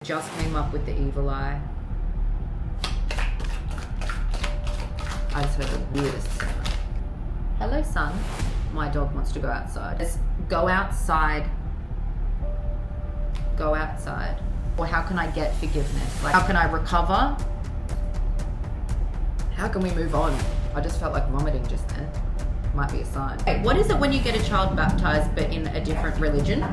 Just came up with the evil eye. I just heard the weirdest sound. Hello, son. My dog wants to go outside. Just go outside. Go outside. Or how can I get forgiveness? Like, how can I recover? How can we move on? I just felt like vomiting just then. Might be a sign. Hey, what is it when you get a child baptized but in a different religion?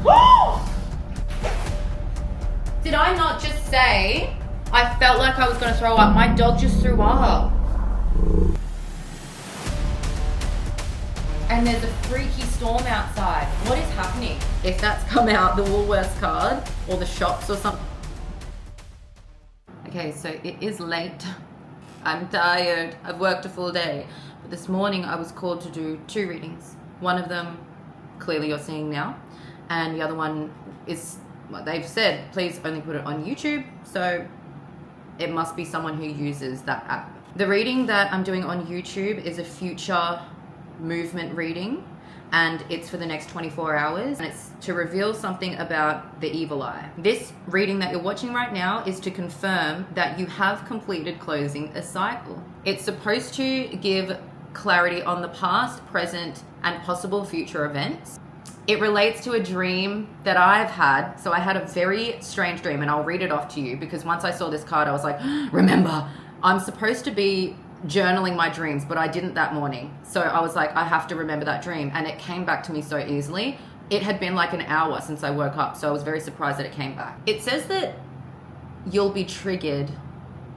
Did I not just say I felt like I was going to throw up? My dog just threw up. And there's a freaky storm outside. What is happening? If that's come out, the Woolworths card or the shops or something. Okay, so it is late. I'm tired. I've worked a full day. But this morning I was called to do 2 readings. One of them, clearly you're seeing now. And the other one is, well, they've said, please only put it on YouTube. So it must be someone who uses that app. The reading that I'm doing on YouTube is a future movement reading, and it's for the next 24 hours, and it's to reveal something about the evil eye. This reading that you're watching right now is to confirm that you have completed closing a cycle. It's supposed to give clarity on the past, present, and possible future events. It relates to a dream that I've had. So I had a very strange dream, and I'll read it off to you because once I saw this card, I was like, remember, I'm supposed to be journaling my dreams, but I didn't that morning. So I was like, I have to remember that dream. And it came back to me so easily. It had been like an hour since I woke up. So I was very surprised that it came back. It says that you'll be triggered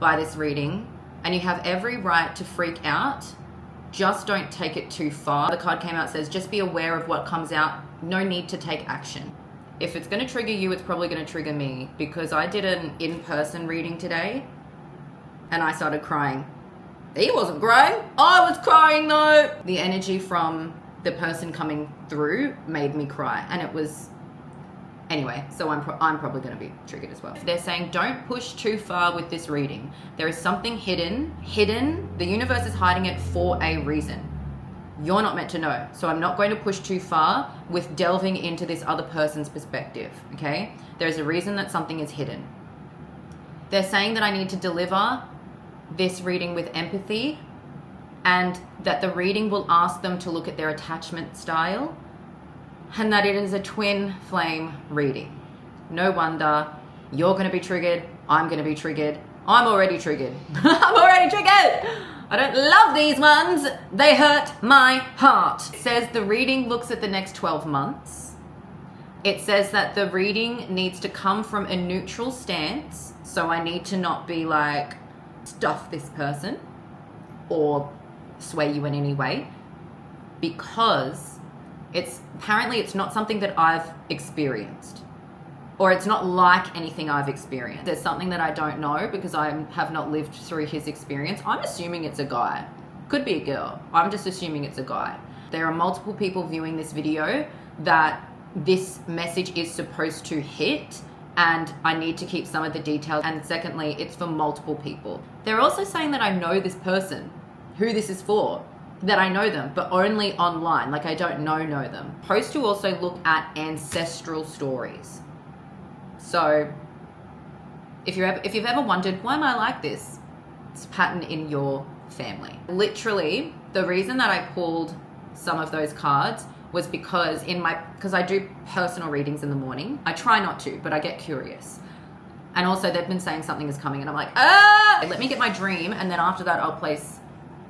by this reading and you have every right to freak out. Just don't take it too far. The card came out, says, just be aware of what comes out. No need to take action. If it's going to trigger you, it's probably going to trigger me because I did an in-person reading today and I started crying. He wasn't crying. I was crying though. The energy from the person coming through made me cry, and it was, anyway, so I'm probably going to be triggered as well. They're saying don't push too far with this reading. There is something hidden. The universe is hiding it for a reason. You're not meant to know. So I'm not going to push too far with delving into this other person's perspective, okay? There's a reason that something is hidden. They're saying that I need to deliver this reading with empathy, and that the reading will ask them to look at their attachment style, and that it is a twin flame reading. No wonder you're going to be triggered. I'm going to be triggered. I'm already triggered. I'm already triggered. I don't love these ones. They hurt my heart. It says the reading looks at the next 12 months. It says that the reading needs to come from a neutral stance. So I need to not be like, stuff this person or sway you in any way, because it's not something that I've experienced, or it's not like anything I've experienced. There's something that I don't know because I have not lived through his experience. I'm assuming it's a guy. Could be a girl. I'm just assuming it's a guy. There are multiple people viewing this video that this message is supposed to hit, and I need to keep some of the details. And secondly, it's for multiple people. They're also saying that I know this person, who this is for, that I know them, but only online. Like I don't know them. Supposed to also look at ancestral stories. So if you've ever wondered, why am I like this? It's a pattern in your family. Literally, the reason that I pulled some of those cards was because I do personal readings in the morning. I try not to, but I get curious. And also they've been saying something is coming and I'm like, let me get my dream. And then after that, I'll place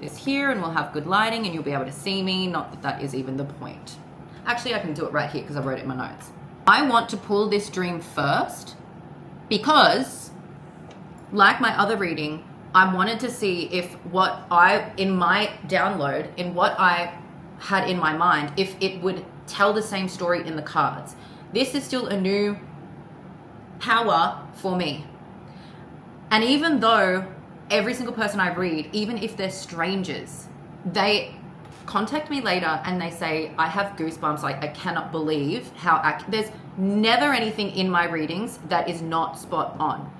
this here and we'll have good lighting and you'll be able to see me. Not that that is even the point. Actually, I can do it right here because I wrote it in my notes. I want to pull this dream first because, like my other reading, I wanted to see if in my download, in what I had in my mind, if it would tell the same story in the cards. This is still a new power for me. And even though every single person I read, even if they're strangers, they contact me later and they say, I have goosebumps, like I cannot believe how there's never anything in my readings that is not spot on.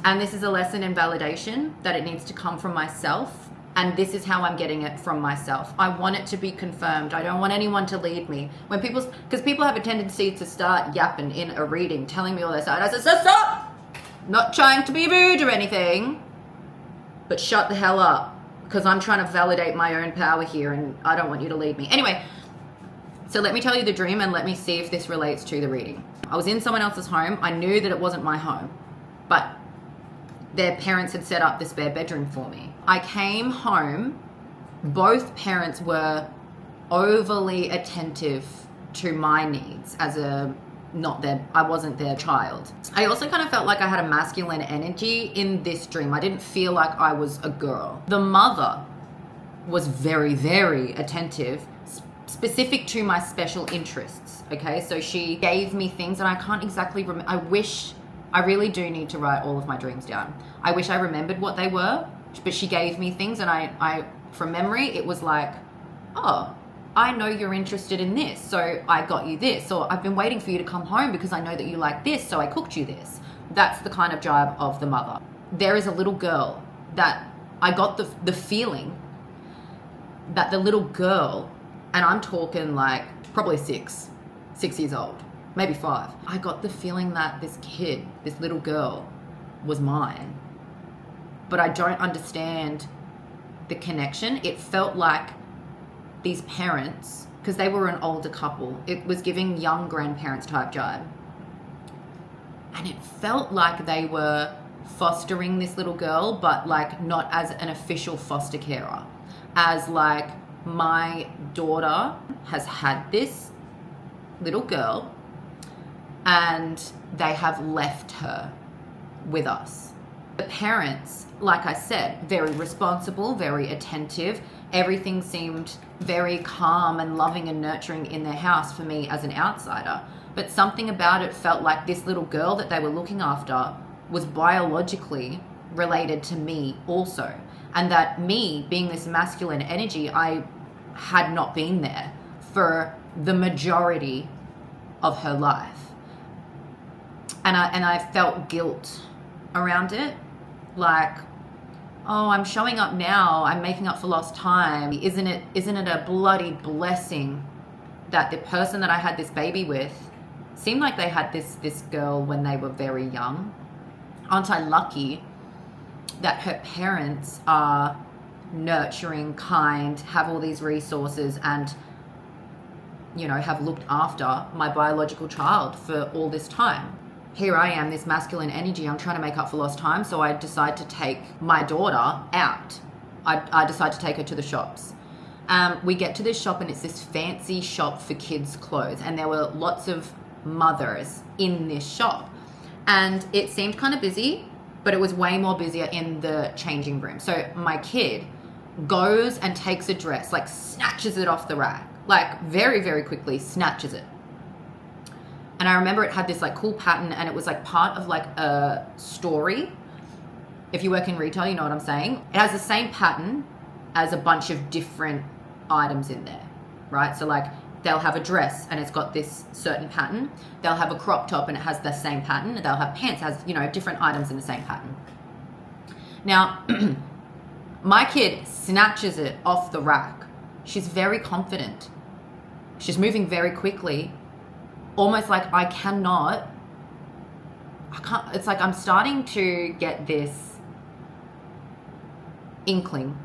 And this is a lesson in validation, that it needs to come from myself. And this is how I'm getting it from myself. I want it to be confirmed. I don't want anyone to lead me. Because people have a tendency to start yapping in a reading, telling me all this. I said, stop! Not trying to be rude or anything, but shut the hell up, because I'm trying to validate my own power here and I don't want you to lead me. Anyway, so let me tell you the dream and let me see if this relates to the reading. I was in someone else's home. I knew that it wasn't my home, but their parents had set up this spare bedroom for me. I came home. Both parents were overly attentive to my needs as I wasn't their child. I also kind of felt like I had a masculine energy in this dream. I didn't feel like I was a girl. The mother was very, very attentive, specific to my special interests. Okay, so she gave me things, and I can't exactly remember. I really do need to write all of my dreams down. I wish I remembered what they were, but she gave me things, and I from memory, it was like, oh, I know you're interested in this, so I got you this. Or I've been waiting for you to come home because I know that you like this, so I cooked you this. That's the kind of jibe of the mother. There is a little girl that I got the feeling that the little girl, and I'm talking like probably 6 years old, maybe 5. I got the feeling that this kid, this little girl, was mine. But I don't understand the connection. It felt like these parents, because they were an older couple, it was giving young grandparents type jibe. And it felt like they were fostering this little girl, but like not as an official foster carer. As like, my daughter has had this little girl and they have left her with us. The parents, like I said, very responsible, very attentive. Everything seemed very calm and loving and nurturing in their house for me as an outsider. But something about it felt like this little girl that they were looking after was biologically related to me also. And that me, being this masculine energy, I had not been there for the majority of her life. And I felt guilt around it. Like, oh, I'm showing up now, I'm making up for lost time. Isn't it a bloody blessing that the person that I had this baby with seemed like they had this girl when they were very young? Aren't I lucky that her parents are nurturing, kind, have all these resources, and, you know, have looked after my biological child for all this time? Here I am, this masculine energy, I'm trying to make up for lost time, so I decide to take my daughter out. I decide to take her to the shops. We get to this shop, and it's this fancy shop for kids' clothes, and there were lots of mothers in this shop. And it seemed kind of busy, but it was way more busier in the changing room. So my kid goes and takes a dress, like snatches it off the rack, like very, very quickly snatches it. And I remember it had this like cool pattern, and it was like part of like a story. If you work in retail, you know what I'm saying. It has the same pattern as a bunch of different items in there, right? So like they'll have a dress and it's got this certain pattern. They'll have a crop top and it has the same pattern. They'll have pants, has, you know, different items in the same pattern. Now, my kid snatches it off the rack. She's very confident. She's moving very quickly. Almost like I can't, it's like I'm starting to get this inkling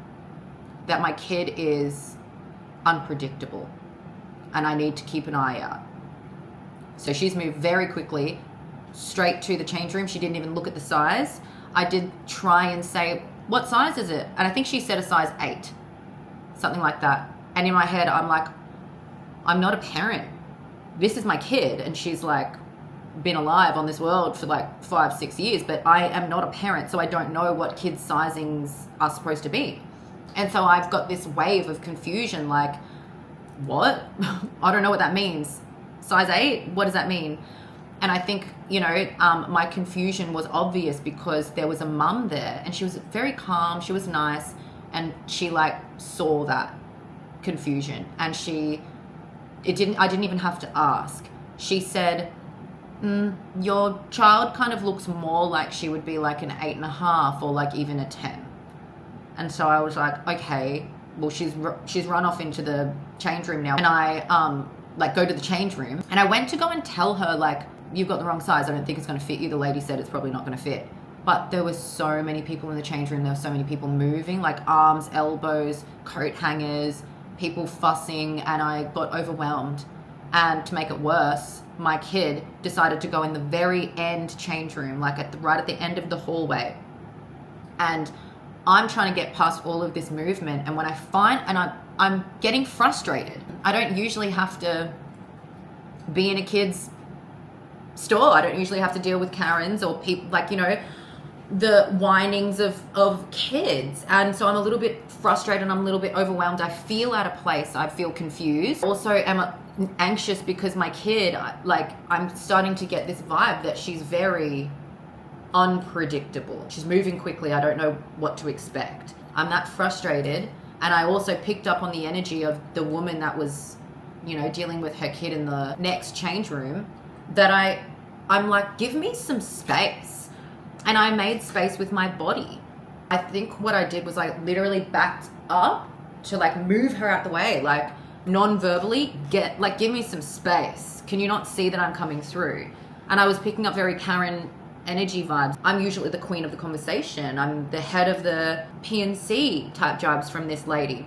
that my kid is unpredictable and I need to keep an eye out. So she's moved very quickly straight to the change room. She didn't even look at the size. I did try and say, what size is it? And I think she said a size 8, something like that. And in my head, I'm like, I'm not a parent. This is my kid, and she's like been alive on this world for like 5-6 years, but I am not a parent, so I don't know what kids' sizings are supposed to be. And so I've got this wave of confusion, like, what? I don't know what that means. Size 8? What does that mean? And I think, you know, my confusion was obvious because there was a mum there, and she was very calm, she was nice, and she like saw that confusion, and I didn't even have to ask. She said, your child kind of looks more like she would be like an 8.5 or like even a 10. And so I was like, okay, well, she's run off into the change room now. And I like go to the change room, and I went to go and tell her like, you've got the wrong size. I don't think it's going to fit you. The lady said it's probably not going to fit. But there were so many people in the change room. There were so many people moving, like arms, elbows, coat hangers, people fussing, and I got overwhelmed. And to make it worse, my kid decided to go in the very end change room, like right at the end of the hallway. And I'm trying to get past all of this movement. And when I find, and I'm getting frustrated. I don't usually have to be in a kid's store. I don't usually have to deal with Karens or people, like, you know, the whinings of kids. And so I'm a little bit frustrated and I'm a little bit overwhelmed. I feel out of place. I feel confused. Also am anxious because my kid, like, I'm starting to get this vibe that she's very unpredictable. She's moving quickly. I don't know what to expect. I'm that frustrated. And I also picked up on the energy of the woman that was, you know, dealing with her kid in the next change room, that I'm like, give me some space. And I made space with my body. I think what I did was I literally backed up to like move her out the way, like non-verbally, give me some space. Can you not see that I'm coming through? And I was picking up very Karen energy vibes. I'm usually the queen of the conversation. I'm the head of the PNC type jobs from this lady.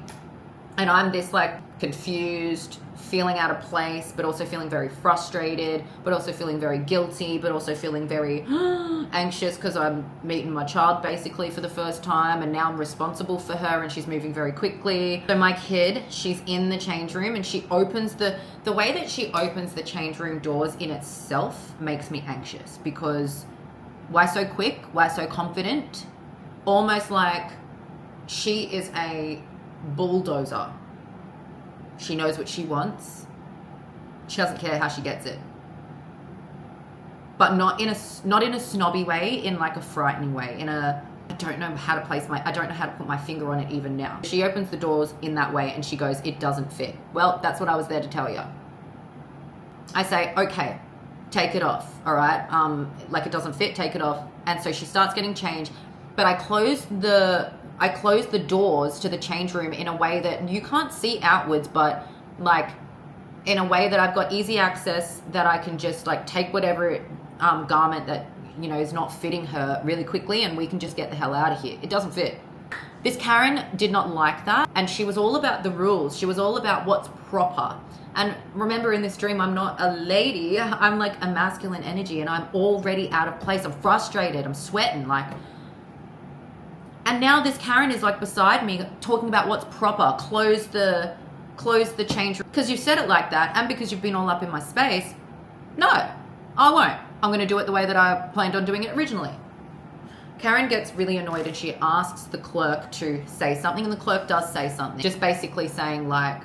And I'm this like confused, feeling out of place, but also feeling very frustrated, but also feeling very guilty, but also feeling very anxious because I'm meeting my child basically for the first time, and now I'm responsible for her and she's moving very quickly. So my kid, she's in the change room and she opens the way that she opens the change room doors in itself makes me anxious, because why so quick? Why so confident? Almost like she is a bulldozer. She knows what she wants. She doesn't care how she gets it. But not in a snobby way, in like a frightening way, I don't know how to put my finger on it even now. She opens the doors in that way and she goes, it doesn't fit. Well, that's what I was there to tell you. I say, okay, take it off, all right? Like it doesn't fit, take it off. And so she starts getting changed, but I close the doors to the change room in a way that you can't see outwards, but like in a way that I've got easy access, that I can just like take whatever garment that, you know, is not fitting her really quickly and we can just get the hell out of here. It doesn't fit. This Karen did not like that, and she was all about the rules. She was all about what's proper. And remember, in this dream, I'm not a lady. I'm like a masculine energy, and I'm already out of place. I'm frustrated. I'm sweating, like. And now this Karen is like beside me talking about what's proper. Close the change room. Because you've said it like that, and because you've been all up in my space. No, I won't. I'm going to do it the way that I planned on doing it originally. Karen gets really annoyed and she asks the clerk to say something, and the clerk does say something. Just basically saying like,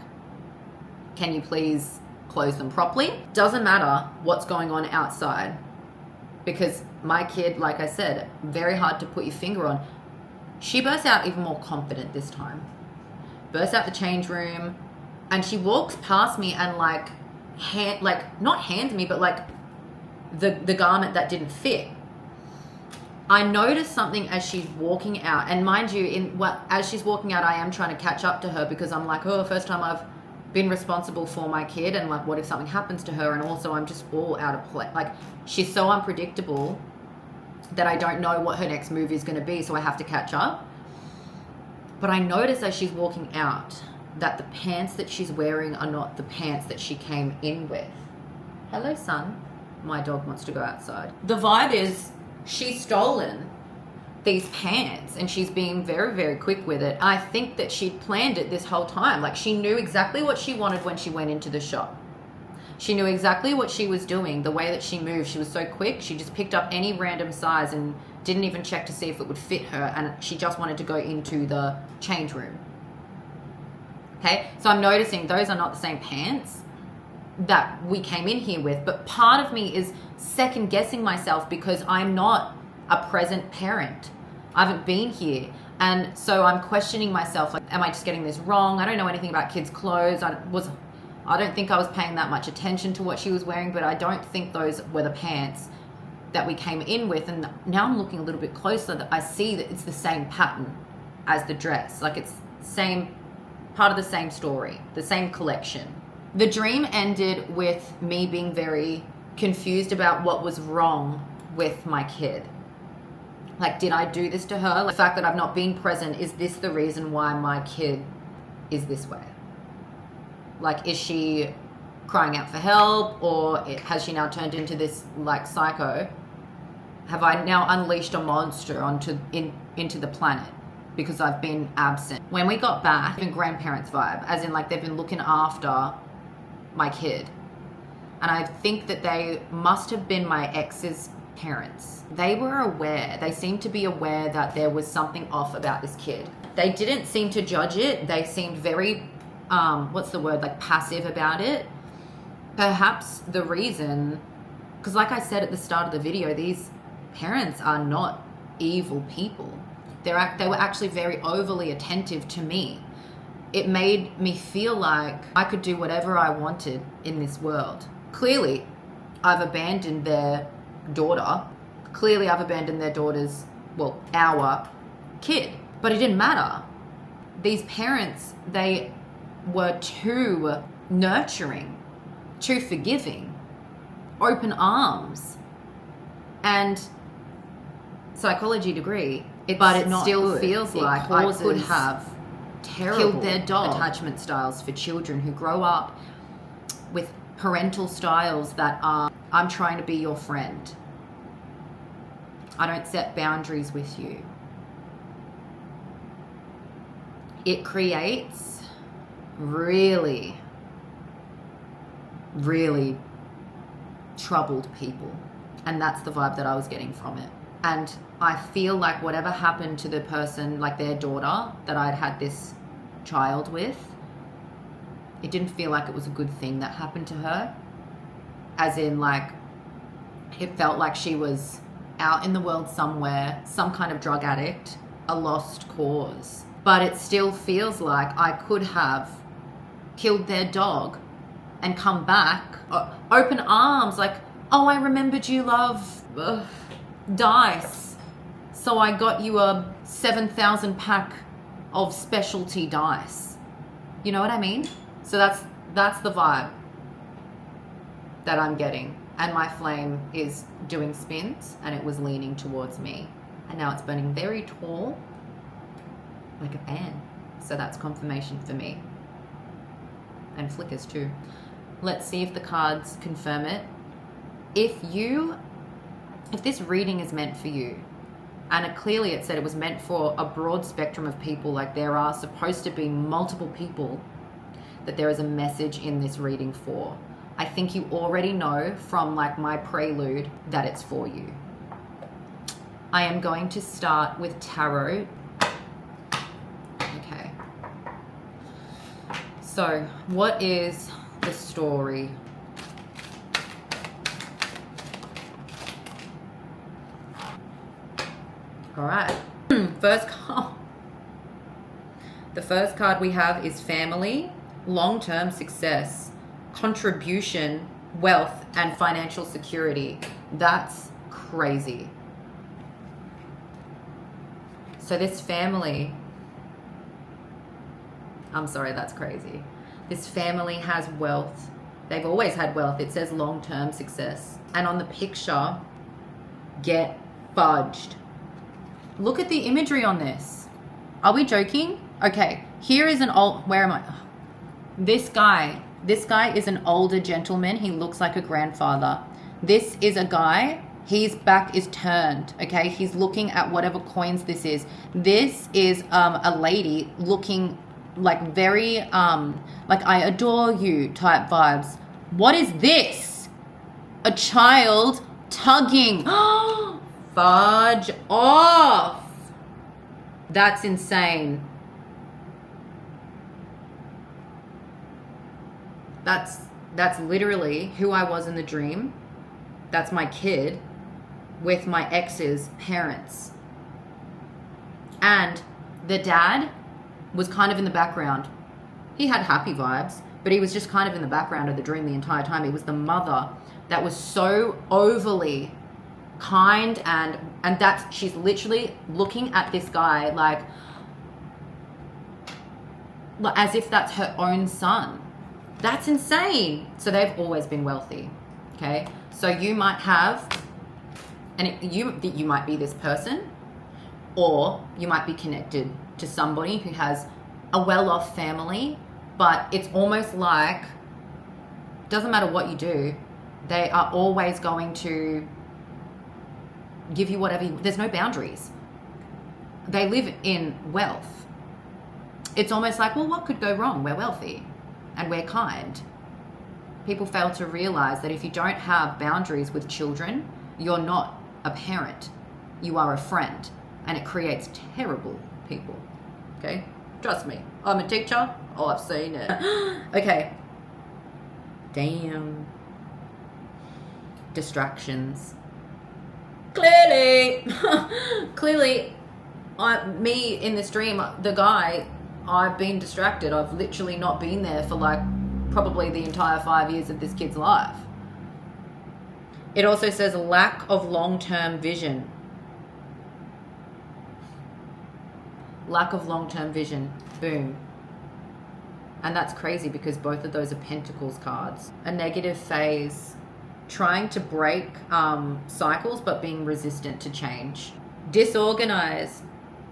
can you please close them properly? Doesn't matter what's going on outside, because my kid, like I said, very hard to put your finger on. She bursts out even more confident this time. Bursts out the change room, and she walks past me and not hands me, but like the garment that didn't fit. I noticed something as she's walking out, and mind you, as she's walking out, I am trying to catch up to her, because I'm like, oh, first time I've been responsible for my kid, and like, what if something happens to her? And also, I'm just all out of place. Like, she's so unpredictable that I don't know what her next move is going to be, so I have to catch up. But I notice as she's walking out that the pants that she's wearing are not the pants that she came in with. Hello, son. My dog wants to go outside. The vibe is she's stolen these pants and she's being very, very quick with it. I think that she'd planned it this whole time. Like, she knew exactly what she wanted when she went into the shop. She knew exactly what she was doing, the way that she moved. She was so quick. She just picked up any random size and didn't even check to see if it would fit her. And she just wanted to go into the change room. Okay, so I'm noticing those are not the same pants that we came in here with. But part of me is second guessing myself because I'm not a present parent. I haven't been here. And so I'm questioning myself, like, am I just getting this wrong? I don't know anything about kids' clothes. I don't think I was paying that much attention to what she was wearing, but I don't think those were the pants that we came in with. And now I'm looking a little bit closer, that I see that it's the same pattern as the dress. Like, it's same part of the same story, the same collection. The dream ended with me being very confused about what was wrong with my kid. Like, did I do this to her? Like, the fact that I've not been present, is this the reason why my kid is this way? Like, is she crying out for help, or has she now turned into this like psycho? Have I now unleashed a monster into the planet because I've been absent? When we got back, in grandparents vibe, as in like they've been looking after my kid. And I think that they must have been my ex's parents. They were aware. They seemed to be aware that there was something off about this kid. They didn't seem to judge it. They seemed very, like passive about it. Perhaps the reason, because like I said at the start of the video, these parents are not evil people. They were actually very overly attentive to me. It made me feel like I could do whatever I wanted in this world. Clearly, I've abandoned their daughter. Clearly, I've abandoned their daughter's, our kid. But it didn't matter. These parents, they were too nurturing, too forgiving, open arms, and psychology degree. But it still feels like I could have killed their dog. Attachment styles for children who grow up with parental styles that are, I'm trying to be your friend. I don't set boundaries with you. It creates really, really troubled people. And that's the vibe that I was getting from it. And I feel like whatever happened to the person, like their daughter that I'd had this child with, it didn't feel like it was a good thing that happened to her. As in, like, it felt like she was out in the world somewhere, some kind of drug addict, a lost cause. But it still feels like I could have killed their dog and come back, open arms, like, oh, I remembered you love dice, so I got you a 7,000 pack of specialty dice. You know what I mean? So that's the vibe that I'm getting. And my flame is doing spins, and it was leaning towards me. And now it's burning very tall, like a fan. So that's confirmation for me. And flickers too. Let's see if the cards confirm it. If this reading is meant for you, and clearly it said it was meant for a broad spectrum of people, like there are supposed to be multiple people that there is a message in this reading for. I think you already know from like my prelude that it's for you. I am going to start with tarot. Okay. So, what is the story? All right. The first card we have is family, long-term success, contribution, wealth, and financial security. That's crazy. So this family, I'm sorry, that's crazy. This family has wealth. They've always had wealth. It says long-term success. And on the picture, get fudged. Look at the imagery on this. Are we joking? Okay, here is an old, where am I? This guy is an older gentleman. He looks like a grandfather. This is a guy, his back is turned, okay? He's looking at whatever coins this is. This is a lady looking like very, like I adore you type vibes. What is this? A child tugging. Fudge off. That's insane. That's literally who I was in the dream. That's my kid with my ex's parents. And the dad was kind of in the background. He had happy vibes, but he was just kind of in the background of the dream the entire time. It was the mother that was so overly kind, and that she's literally looking at this guy like as if that's her own son. That's insane. So they've always been wealthy, okay? So you might have, you might be this person, or you might be connected to somebody who has a well-off family, but it's almost like, doesn't matter what you do, they are always going to give you whatever there's no boundaries. They live in wealth. It's almost like, well, what could go wrong? We're wealthy and we're kind. People fail to realize that if you don't have boundaries with children, you're not a parent. You are a friend, and it creates terrible people. Okay? Trust me. I'm a teacher. Oh, I've seen it. Okay. Damn. Distractions. Clearly, me in this dream, the guy, I've been distracted. I've literally not been there for like probably the entire 5 years of this kid's life. It also says lack of long-term vision. Lack of long-term vision. Boom. And that's crazy because both of those are Pentacles cards. A negative phase. Trying to break cycles but being resistant to change. Disorganized.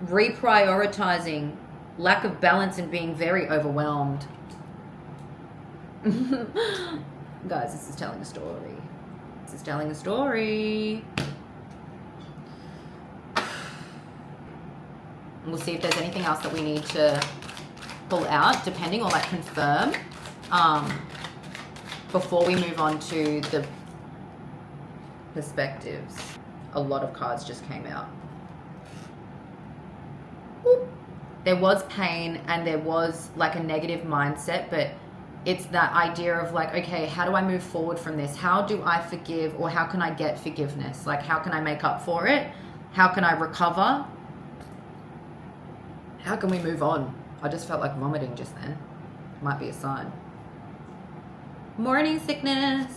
Reprioritizing. Lack of balance and being very overwhelmed. Guys, this is telling a story. This is telling a story. We'll see if there's anything else that we need to pull out, depending, or like confirm, before we move on to the perspectives. A lot of cards just came out. There was pain and there was like a negative mindset, but it's that idea of like, okay, how do I move forward from this? How do I forgive, or how can I get forgiveness? Like, how can I make up for it? How can I recover? How can we move on? I just felt like vomiting just then. Might be a sign. Morning sickness.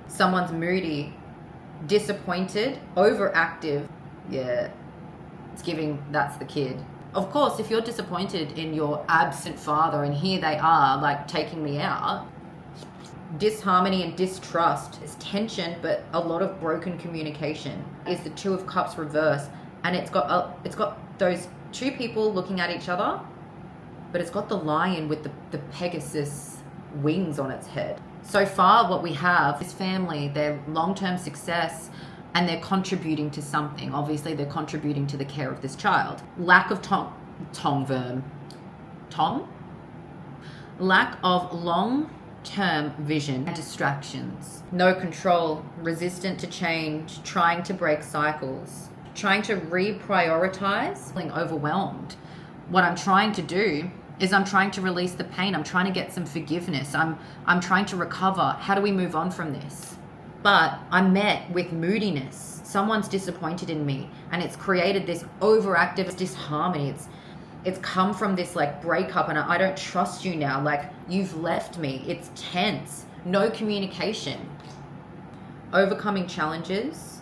Someone's moody, disappointed, overactive. Yeah, it's giving that's the kid. Of course, if you're disappointed in your absent father and here they are like taking me out, disharmony and distrust is tension, but a lot of broken communication. Is the Two of Cups reverse, and it's got those two people looking at each other, but it's got the lion with the Pegasus wings on its head. So far what we have is family, their long-term success, and they're contributing to something. Obviously, they're contributing to the care of this child. Lack of lack of long-term vision and distractions. No control, resistant to change, trying to break cycles, trying to reprioritize, feeling overwhelmed. What I'm trying to do is I'm trying to release the pain. I'm trying to get some forgiveness. I'm trying to recover. How do we move on from this? But I'm met with moodiness. Someone's disappointed in me, and it's created this overactive disharmony. It's come from this like breakup, and I don't trust you now. Like, you've left me. It's tense. No communication. Overcoming challenges.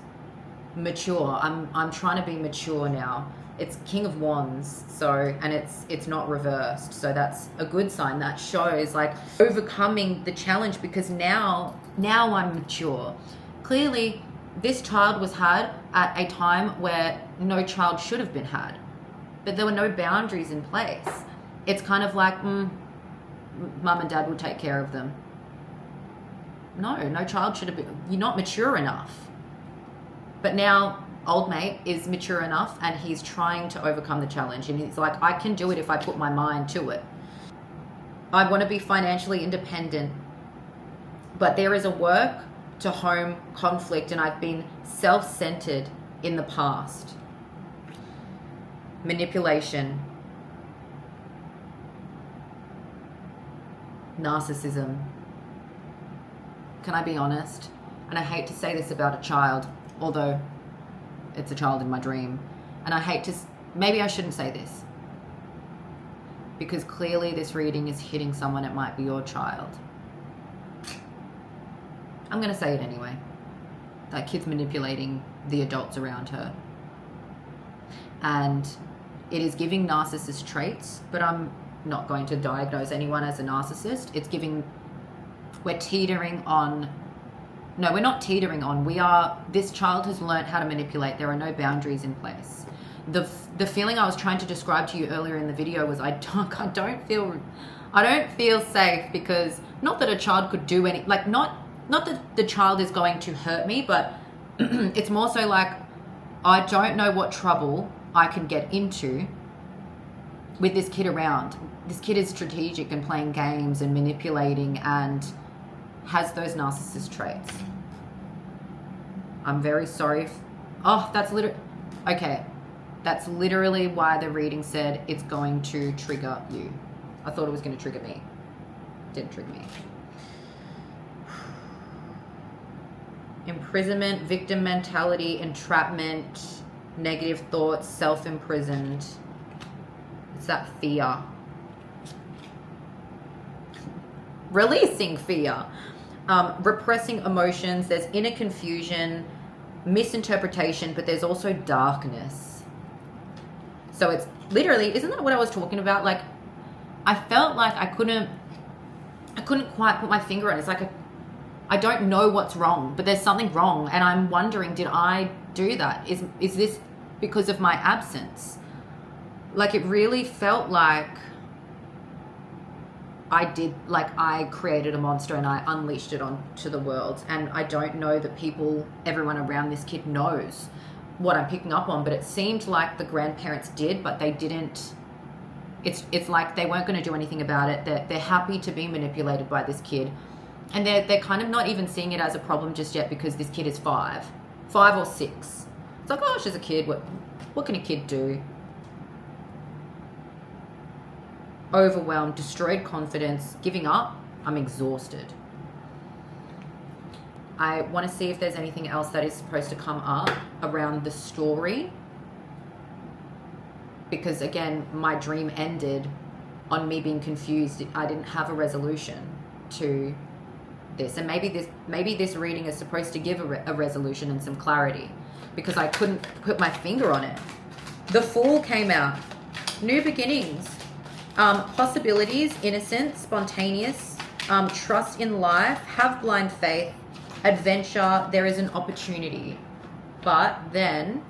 Mature. I'm trying to be mature now. It's King of Wands, so, and it's not reversed, so that's a good sign. That shows like overcoming the challenge, because now I'm mature. Clearly, this child was had at a time where no child should have been had, but there were no boundaries in place. It's kind of like, mum and dad will take care of them. No child should have been. You're not mature enough. But now old mate is mature enough, and he's trying to overcome the challenge, and he's like, I can do it if I put my mind to it. I want to be financially independent, but there is a work to home conflict, and I've been self-centered in the past. Manipulation. Narcissism. Can I be honest? And I hate to say this about a child, although it's a child in my dream. And I hate to, maybe I shouldn't say this, because clearly this reading is hitting someone. It might be your child. I'm going to say it anyway. That kid's manipulating the adults around her. And it is giving narcissist traits, but I'm not going to diagnose anyone as a narcissist. It's giving, we're teetering on No, we're not teetering on. This child has learned how to manipulate. There are no boundaries in place. The feeling I was trying to describe to you earlier in the video was I don't feel safe, because not that a child could do any, like, not that the child is going to hurt me, but it's more so like I don't know what trouble I can get into with this kid around. This kid is strategic and playing games and manipulating and has those narcissist traits. I'm very sorry. That's literally why the reading said it's going to trigger you. I thought it was going to trigger me. Didn't trigger me. Imprisonment, victim mentality, entrapment, negative thoughts, self-imprisoned. It's that fear. Releasing fear. Repressing emotions. There's inner confusion, misinterpretation, but there's also darkness. So it's literally, isn't that what I was talking about? Like, I felt like I couldn't quite put my finger on it. It's like I don't know what's wrong, but there's something wrong, and I'm wondering, did I do that? Is this because of my absence? Like, it really felt like I created a monster and I unleashed it onto the world, and I don't know that everyone around this kid knows what I'm picking up on, but it seemed like the grandparents did, but they didn't. It's like they weren't going to do anything about it. They're happy to be manipulated by this kid, and they're kind of not even seeing it as a problem just yet, because this kid is 5 or 6. It's like, oh, she's a kid. What can a kid do? Overwhelmed, destroyed confidence, giving up. I'm exhausted. I want to see if there's anything else that is supposed to come up around the story, because again, my dream ended on me being confused. I didn't have a resolution to this, and maybe this reading is supposed to give a resolution and some clarity, because I couldn't put my finger on it. The Fool came out. New beginnings. Possibilities, innocence, spontaneous, trust in life, have blind faith, adventure, there is an opportunity. But then,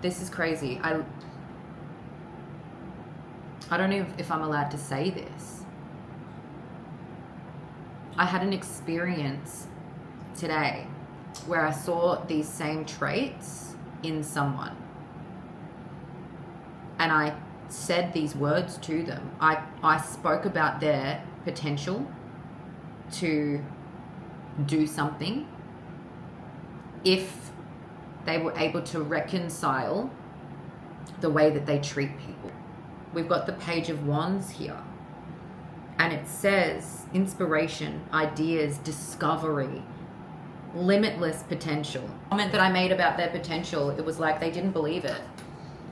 this is crazy. I don't know if I'm allowed to say this. I had an experience today where I saw these same traits in someone. And I said these words to them. I spoke about their potential to do something if they were able to reconcile the way that they treat people. We've got the Page of Wands here, and it says inspiration, ideas, discovery, limitless potential. The comment that I made about their potential, it was like they didn't believe it.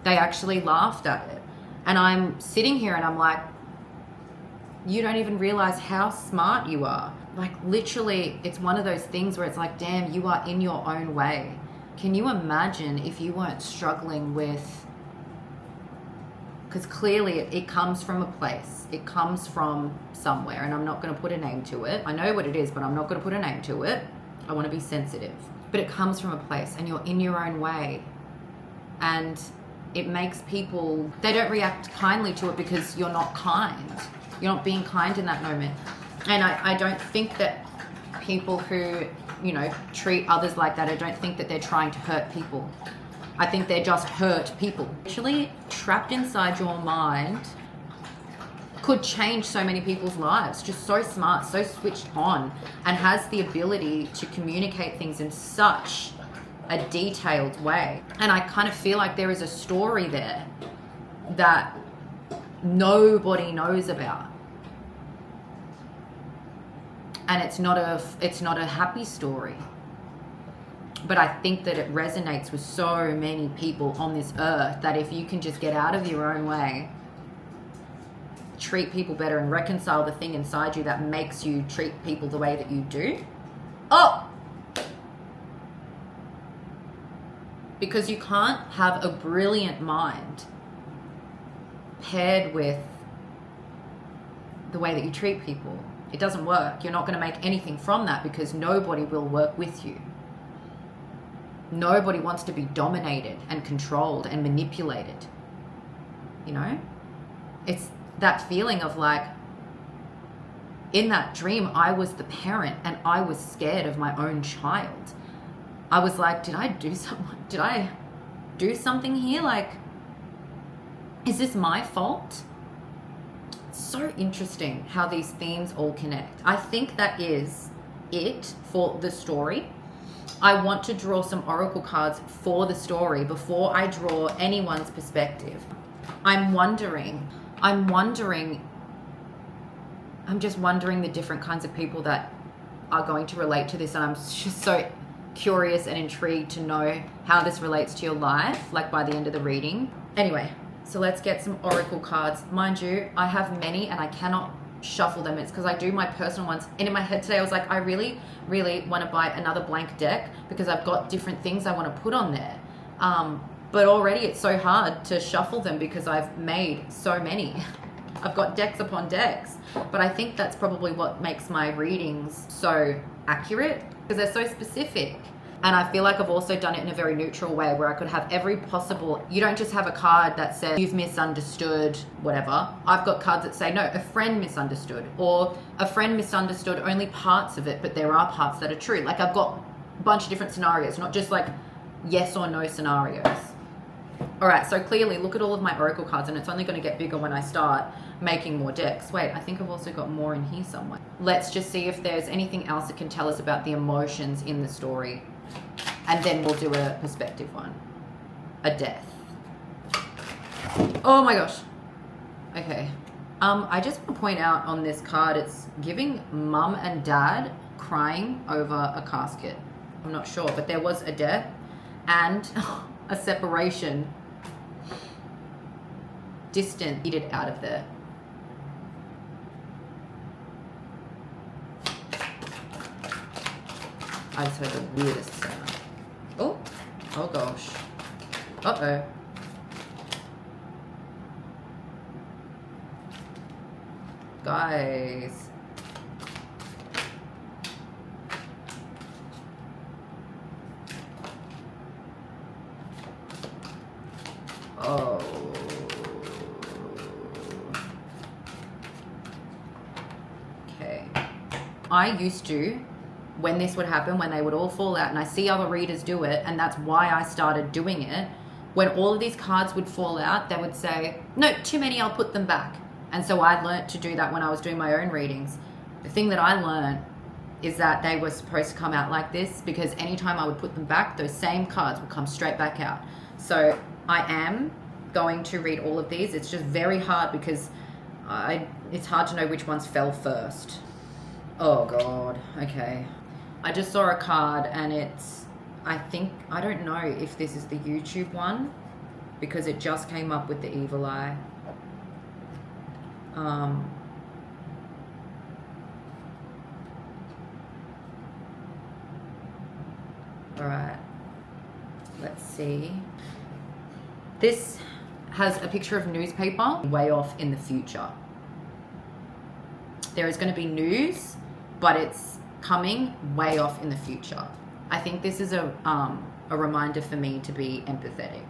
They actually laughed at it. And I'm sitting here and I'm like, you don't even realize how smart you are. Like, literally, it's one of those things where it's like, damn, you are in your own way. Can you imagine if you weren't struggling with, because clearly it comes from a place. It comes from somewhere, and I'm not going to put a name to it. I know what it is, but I'm not going to put a name to it. I want to be sensitive. But it comes from a place, and you're in your own way. And it makes people, they don't react kindly to it because you're not kind. You're not being kind in that moment. And I don't think that people who, treat others like that, I don't think that they're trying to hurt people. I think they're just hurt people. Actually, trapped inside your mind could change so many people's lives. Just so smart, so switched on, and has the ability to communicate things in such a detailed way. And I kind of feel like there is a story there that nobody knows about, and it's not a happy story, but I think that it resonates with so many people on this earth, that if you can just get out of your own way, treat people better, and reconcile the thing inside you that makes you treat people the way that you do, because you can't have a brilliant mind paired with the way that you treat people. It doesn't work. You're not going to make anything from that because nobody will work with you. Nobody wants to be dominated and controlled and manipulated. You know? It's that feeling of like, in that dream, I was the parent and I was scared of my own child. I was like, did I do something here? Like, is this my fault? It's so interesting how these themes all connect. I think that is it for the story. I want to draw some oracle cards for the story before I draw anyone's perspective. I'm just wondering the different kinds of people that are going to relate to this, and I'm just so curious and intrigued to know how this relates to your life, like by the end of the reading. Anyway, so let's get some oracle cards. Mind you, I have many and I cannot shuffle them. It's because I do my personal ones. And in my head today, I was like, I really, really want to buy another blank deck because I've got different things I want to put on there. But already it's so hard to shuffle them because I've made so many. I've got decks upon decks. But I think that's probably what makes my readings so accurate, because they're so specific. And I feel like I've also done it in a very neutral way where I could have every possible, you don't just have a card that says you've misunderstood whatever. I've got cards that say, no, a friend misunderstood, or a friend misunderstood only parts of it, but there are parts that are true. Like I've got a bunch of different scenarios, not just like yes or no scenarios. All right, so clearly look at all of my oracle cards, and it's only going to get bigger when I start making more decks. Wait, I think I've also got more in here somewhere. Let's just see if there's anything else that can tell us about the emotions in the story. And then we'll do a perspective one. A death. Oh my gosh. Okay. I just want to point out on this card, it's giving mum and dad crying over a casket. I'm not sure, but there was a death and a separation. Distant, needed out of there. I just heard the weirdest sound. Oh gosh. Uh-oh. Guys. Oh. Okay. I used to, when this would happen, when they would all fall out, and I see other readers do it, and that's why I started doing it, when all of these cards would fall out, they would say, no, too many, I'll put them back. And so I learned to do that when I was doing my own readings. The thing that I learned is that they were supposed to come out like this, because anytime I would put them back, those same cards would come straight back out. So I am going to read all of these. It's just very hard because it's hard to know which ones fell first. Oh God, okay. I just saw a card and it's, I don't know if this is the YouTube one because it just came up with the evil eye. All right, let's see. This has a picture of newspaper way off in the future. There is going to be news, but it's coming way off in the future. I think this is a reminder for me to be empathetic,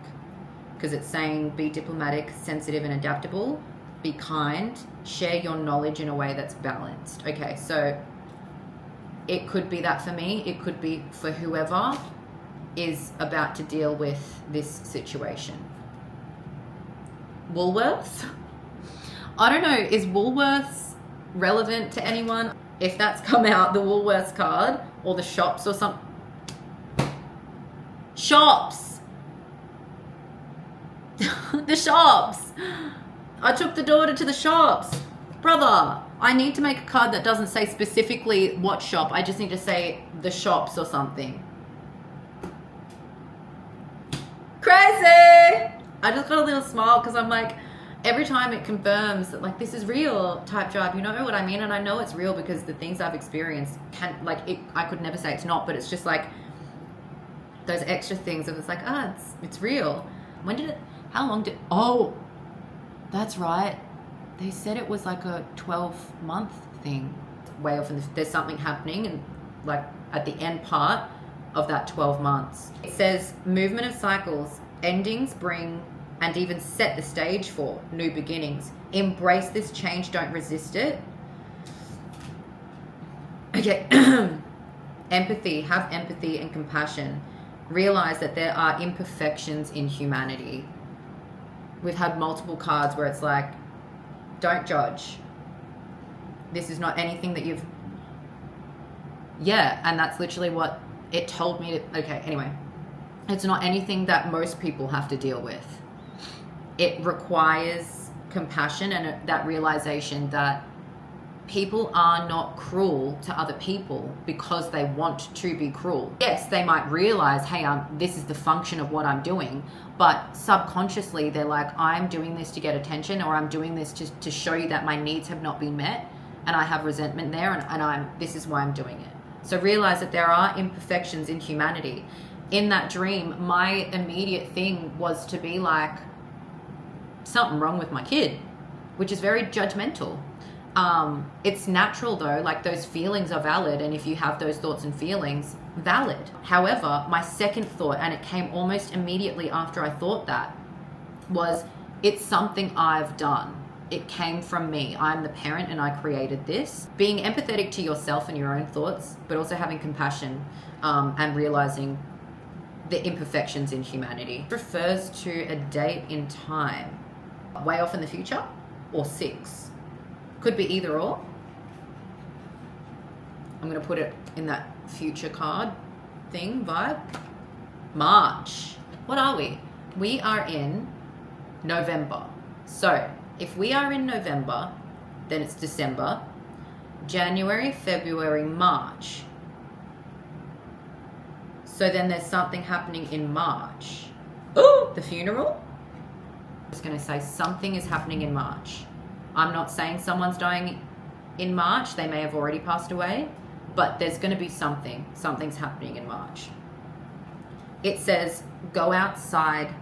because it's saying be diplomatic, sensitive and adaptable, be kind, share your knowledge in a way that's balanced. Okay, so it could be that for me. It could be for whoever is about to deal with this situation. Woolworths? I don't know, is Woolworths relevant to anyone? If that's come out, the Woolworths card, or the shops or something. Shops! The shops! I took the daughter to the shops. Brother, I need to make a card that doesn't say specifically what shop. I just need to say the shops or something. Crazy! I just got a little smile because I'm like, every time it confirms that like this is real type job, you know what I mean? And I know it's real because the things I've experienced I could never say it's not, but it's just like those extra things of it's like, it's real. How long did, that's right. They said it was like a 12-month thing. way off there's something happening, and like at the end part of that 12 months. It says movement of cycles, endings bring and even set the stage for new beginnings. Embrace this change, don't resist it. Okay. Empathy, have empathy and compassion. Realize that there are imperfections in humanity. We've had multiple cards where it's like, don't judge. This is not anything that you've... Yeah, and that's literally what it told me to... Okay, anyway. It's not anything that most people have to deal with. It requires compassion and that realization that people are not cruel to other people because they want to be cruel. Yes, they might realize, hey, this is the function of what I'm doing, but subconsciously they're like, I'm doing this to get attention, or I'm doing this to show you that my needs have not been met and I have resentment there, and this is why I'm doing it. So realize that there are imperfections in humanity. In that dream, my immediate thing was to be like, something wrong with my kid, which is very judgmental. It's natural though, like those feelings are valid, and if you have those thoughts and feelings, valid. However, my second thought, and it came almost immediately after I thought that, was it's something I've done. It came from me. I'm the parent and I created this. Being empathetic to yourself and your own thoughts, but also having compassion and realizing the imperfections in humanity. It refers to a date in time, way off in the future, or 6. Could be either or. I'm going to put it in that future card thing vibe. March. What are we? We are in November. So if we are in November, then it's December, January, February, March. So then there's something happening in March. Ooh, the funeral? I'm just going to say something is happening in March. I'm not saying someone's dying in March. They may have already passed away, but there's going to be something. Something's happening in March. It says, go outside.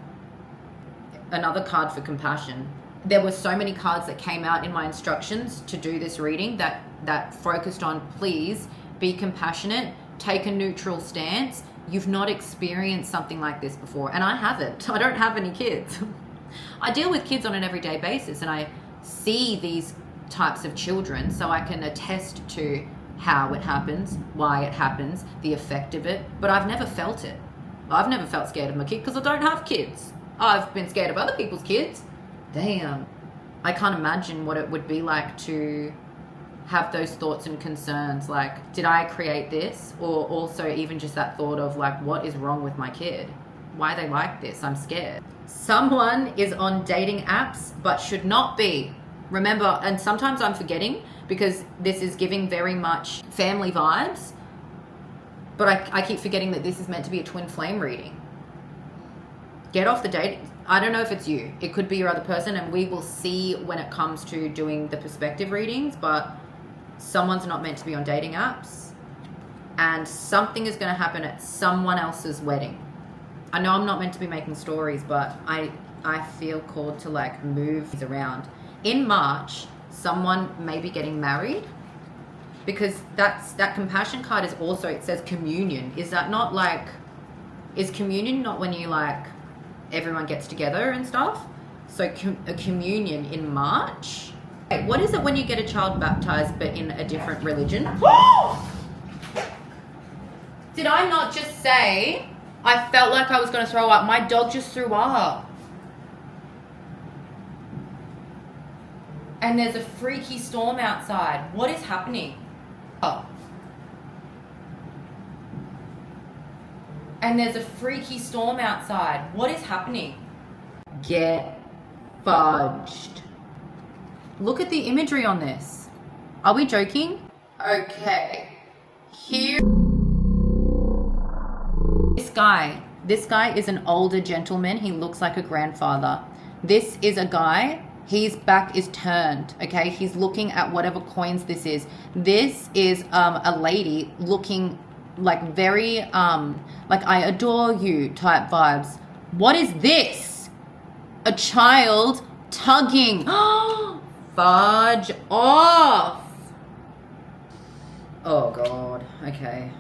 Another card for compassion. There were so many cards that came out in my instructions to do this reading that focused on, please be compassionate, take a neutral stance. You've not experienced something like this before. And I haven't. I don't have any kids. I deal with kids on an everyday basis, and I see these types of children, so I can attest to how it happens, why it happens, the effect of it, but I've never felt it. I've never felt scared of my kid because I don't have kids. I've been scared of other people's kids. Damn. I can't imagine what it would be like to have those thoughts and concerns, like, did I create this? Or also even just that thought of like, what is wrong with my kid? Why are they like this? I'm scared. Someone is on dating apps but should not be. Remember, and sometimes I'm forgetting because this is giving very much family vibes, but I keep forgetting that this is meant to be a twin flame reading. Get off the date. I don't know if it's you. It could be your other person, and we will see when it comes to doing the perspective readings, but someone's not meant to be on dating apps, and something is going to happen at someone else's wedding. I know I'm not meant to be making stories, but I feel called to like move these around. In March, someone may be getting married, because that compassion card is also, it says communion. Is that not like, is communion not when you like, everyone gets together and stuff? So a communion in March? Wait, what is it when you get a child baptized but in a different religion? Did I not just say I felt like I was going to throw up? My dog just threw up. And there's a freaky storm outside. What is happening? Oh. And there's a freaky storm outside. What is happening? Get fudged. Look at the imagery on this. Are we joking? Okay. Here. This guy is an older gentleman. He looks like a grandfather. This is a guy. His back is turned, okay? He's looking at whatever coins this is. This is a lady looking like very, like I adore you type vibes. What is this? A child tugging. Fudge off. Oh God. Okay.